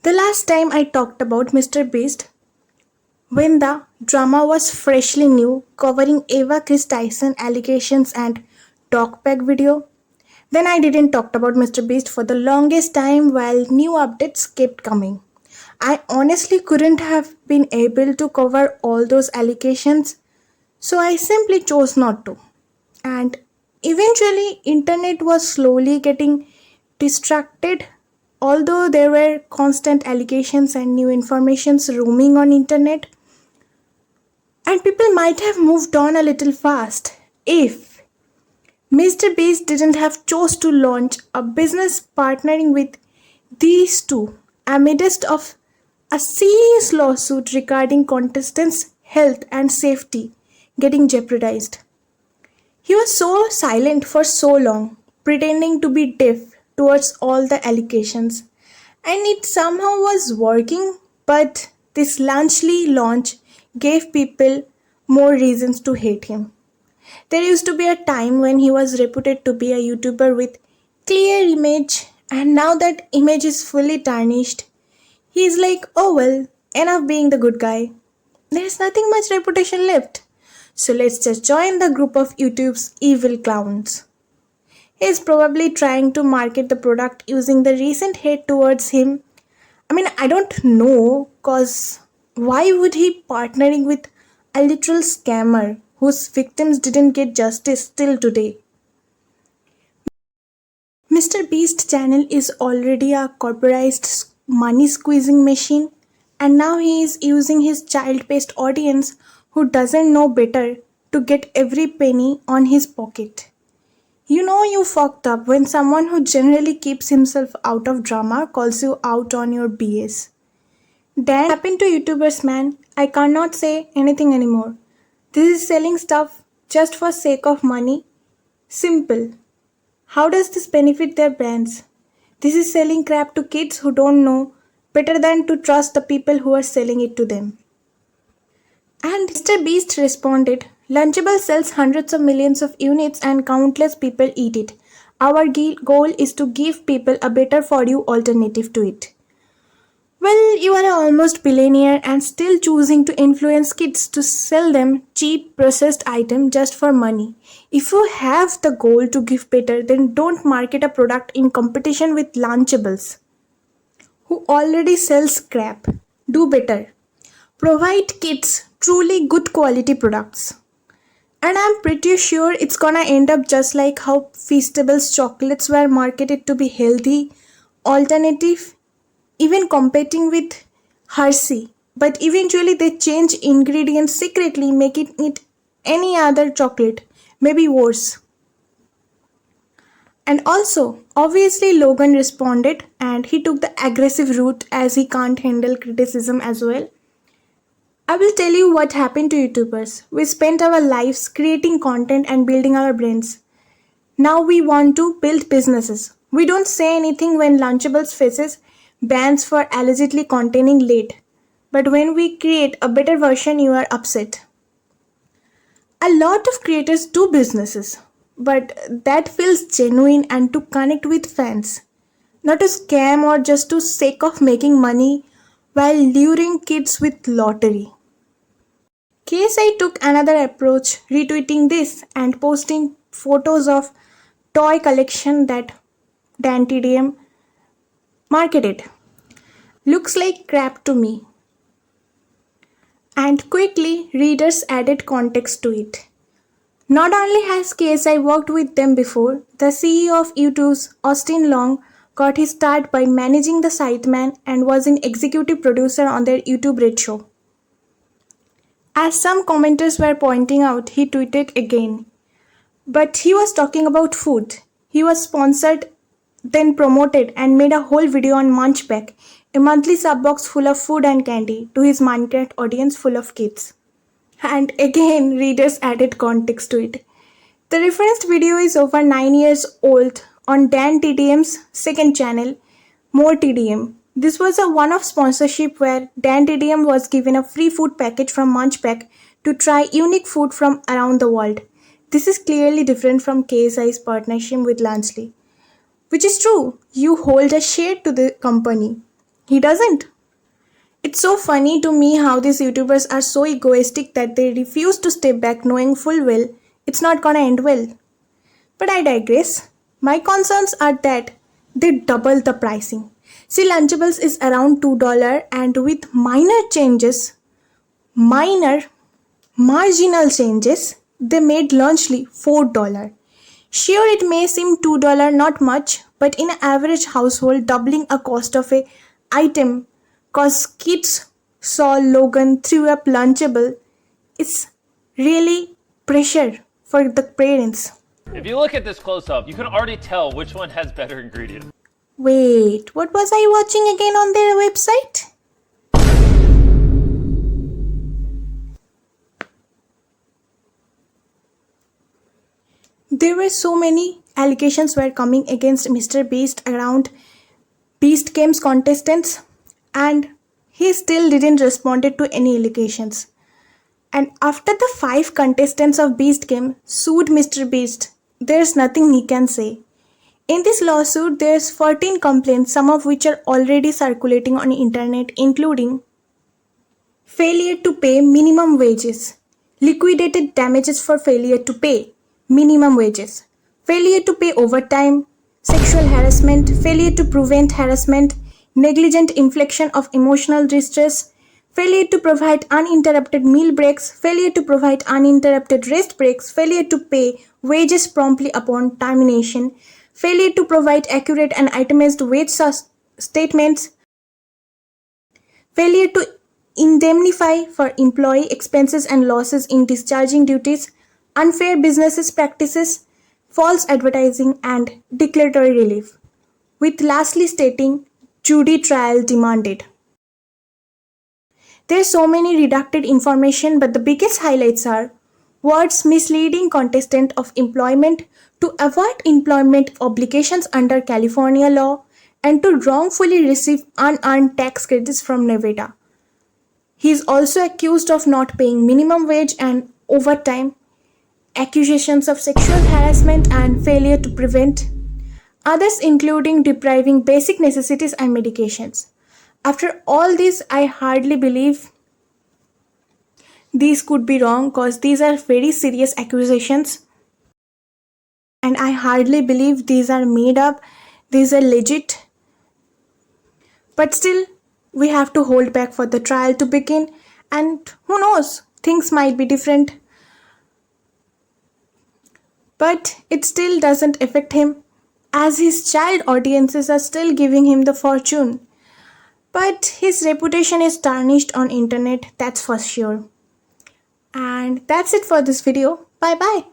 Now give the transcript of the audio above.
The last time I talked about MrBeast, when the drama was freshly new, covering Eva Chris Tyson allegations and dogpack video, then I didn't talk about MrBeast for the longest time while new updates kept coming. I honestly couldn't have been able to cover all those allegations, so I simply chose not to. And eventually internet was slowly getting distracted, although there were constant allegations and new informations roaming on internet, and people might have moved on a little fast if Mr. Beast didn't have chose to launch a business partnering with these two amidst of a serious lawsuit regarding contestants' health and safety getting jeopardized. He was so silent for so long, pretending to be deaf towards all the allegations, and it somehow was working, but this largely launch gave people more reasons to hate him. There used to be a time when he was reputed to be a YouTuber with clear image, and now that image is fully tarnished, he is like, oh well, enough being the good guy. There's nothing much reputation left. So let's just join the group of YouTube's evil clowns. He is probably trying to market the product using the recent hate towards him. I don't know, cause why would he partnering with a literal scammer whose victims didn't get justice till today? Mr. Beast channel is already a corporatized money squeezing machine, and now he is using his child-based audience who doesn't know better to get every penny on his pocket. You know you fucked up when someone who generally keeps himself out of drama calls you out on your BS. Then happened to YouTubers, man. I cannot say anything anymore. This is selling stuff just for sake of money. Simple. How does this benefit their brands? This is selling crap to kids who don't know better than to trust the people who are selling it to them. And Mr. Beast responded, Lunchable sells hundreds of millions of units and countless people eat it. Our goal is to give people a better for you alternative to it. Well, you are an almost billionaire and still choosing to influence kids to sell them cheap processed item just for money. If you have the goal to give better, then don't market a product in competition with Lunchables, who already sells crap. Do better. Provide kids truly good quality products. And I'm pretty sure it's gonna end up just like how Feastables chocolates were marketed to be healthy, alternative, even competing with Hershey. But eventually they change ingredients secretly, making it any other chocolate, maybe worse. And also, obviously Logan responded and he took the aggressive route as he can't handle criticism as well. I will tell you what happened to YouTubers. We spent our lives creating content and building our brands. Now we want to build businesses. We don't say anything when Lunchables faces bans for allegedly containing lead. But when we create a better version, you are upset. A lot of creators do businesses, but that feels genuine and to connect with fans. Not to scam or just to sake of making money while luring kids with lottery. KSI took another approach, retweeting this and posting photos of toy collection that Dan TDM marketed. Looks like crap to me. And quickly, readers added context to it. Not only has KSI worked with them before, the CEO of YouTube's Austin Long got his start by managing the Scytheman and was an executive producer on their YouTube Red Show. As some commenters were pointing out, he tweeted again. But he was talking about food. He was sponsored, then promoted and made a whole video on Munchpack, a monthly sub-box full of food and candy to his Minecraft audience full of kids. And again, readers added context to it. The referenced video is over 9 years old on Dan TDM's second channel, More TDM. This was a one-off sponsorship where Dan TDM was given a free food package from Munchpack to try unique food from around the world. This is clearly different from KSI's partnership with Lansley. Which is true, you hold a share to the company. He doesn't. It's so funny to me how these YouTubers are so egoistic that they refuse to step back knowing full well it's not gonna end well. But I digress. My concerns are that they double the pricing. See, Lunchables is around $2 and with minor marginal changes, they made Lunchly $4. Sure, it may seem $2 not much, but in an average household, doubling a cost of a item cause kids saw Logan threw up Lunchable is really pressure for the parents. If you look at this close up, you can already tell which one has better ingredients. Wait, what was I watching again on their website? There were so many allegations were coming against MrBeast around Beast Games contestants, and he still didn't respond to any allegations. And after the 5 contestants of Beast Game sued MrBeast, there's nothing he can say. In this lawsuit, there's 14 complaints, some of which are already circulating on the internet, including failure to pay minimum wages, liquidated damages for failure to pay minimum wages, failure to pay overtime, sexual harassment, failure to prevent harassment, negligent infliction of emotional distress, failure to provide uninterrupted meal breaks, failure to provide uninterrupted rest breaks, failure to pay wages promptly upon termination, failure to provide accurate and itemized wage statements, failure to indemnify for employee expenses and losses in discharging duties, unfair business practices, false advertising, and declaratory relief, with lastly stating jury trial demanded. There's so many redacted information, but the biggest highlights are words misleading contestant of employment to avoid employment obligations under California law and to wrongfully receive unearned tax credits from Nevada. He is also accused of not paying minimum wage and overtime, accusations of sexual harassment and failure to prevent, others including depriving basic necessities and medications. After all this, I hardly believe these could be wrong because these are very serious accusations. And I hardly believe these are made up, these are legit. But still, we have to hold back for the trial to begin, and who knows, things might be different. But it still doesn't affect him, as his child audiences are still giving him the fortune. But his reputation is tarnished on internet, that's for sure. And that's it for this video. Bye bye.